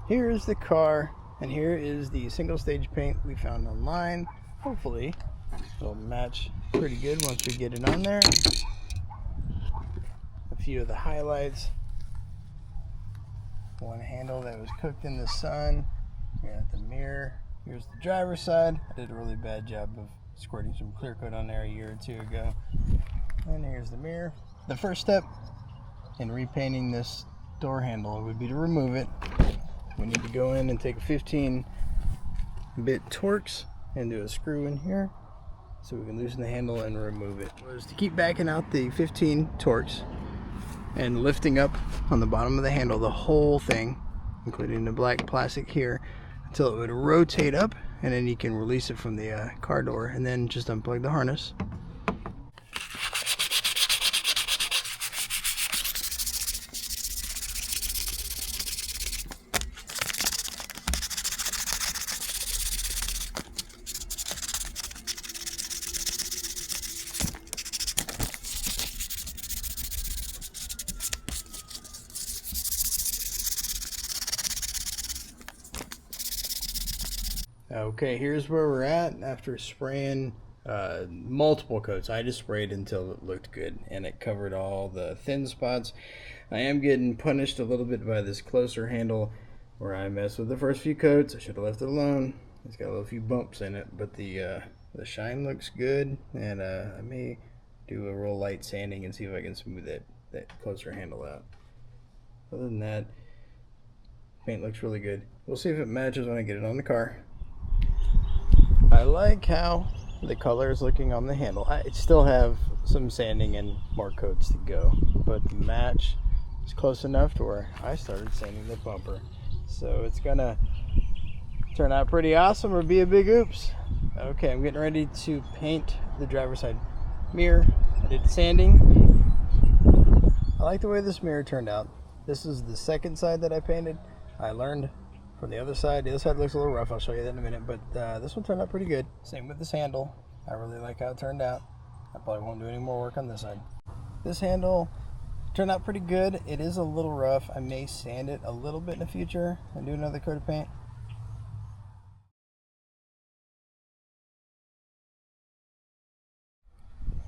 Here is the car, and here is the single stage paint we found online. Hopefully it'll match pretty good once we get it on there. A few of the highlights. One handle that was cooked in the sun. We got the mirror. Here's the driver's side. I did a really bad job of squirting some clear coat on there a year or two ago. And here's the mirror. The first step in repainting this door handle would be to remove it. We need to go in and take a 15-bit Torx and do a screw in here so we can loosen the handle and remove it. Was to keep backing out the 15 Torx and lifting up on the bottom of the handle the whole thing, including the black plastic here, until it would rotate up, and then you can release it from the car door and then just unplug the harness. Okay, here's where we're at after spraying multiple coats. I just sprayed until it looked good and it covered all the thin spots. I am getting punished a little bit by this closer handle where I messed with the first few coats. I should have left it alone. It's got a little few bumps in it, but the shine looks good, and I may do a real light sanding and see if I can smooth that closer handle out. Other than that, paint looks really good. We'll see if it matches when I get it on the car. I like how the color is looking on the handle. I still have some sanding and more coats to go, but the match is close enough to where I started sanding the bumper. So it's gonna turn out pretty awesome or be a big oops. Okay, I'm getting ready to paint the driver's side mirror. I did sanding. I like the way this mirror turned out. This is the second side that I painted. I learned from the other side. The other side looks a little rough. I'll show you that in a minute, but this one turned out pretty good. Same with this handle. I really like how it turned out. I probably won't do any more work on this side. This handle turned out pretty good. It is a little rough. I may sand it a little bit in the future and do another coat of paint.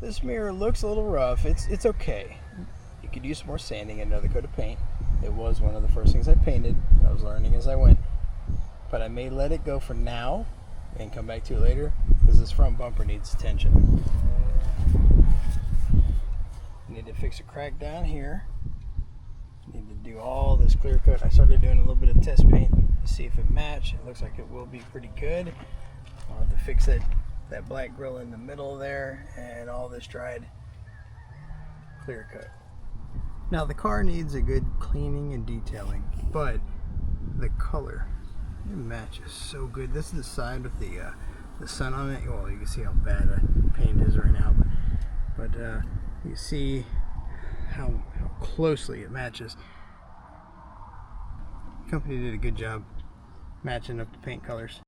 This mirror looks a little rough. It's okay. You could use some more sanding and another coat of paint. It was one of the first things I painted. I was learning as I went. But I may let it go for now and come back to it later because this front bumper needs attention. I need to fix a crack down here. I need to do all this clear coat. I started doing a little bit of test paint to see if it matched. It looks like it will be pretty good. I'll have to fix that black grill in the middle there and all this dried clear coat. Now the car needs a good cleaning and detailing, but the color, it matches so good. This is the side with the sun on it. Well, you can see how bad the paint is right now, but you see how closely it matches. The company did a good job matching up the paint colors.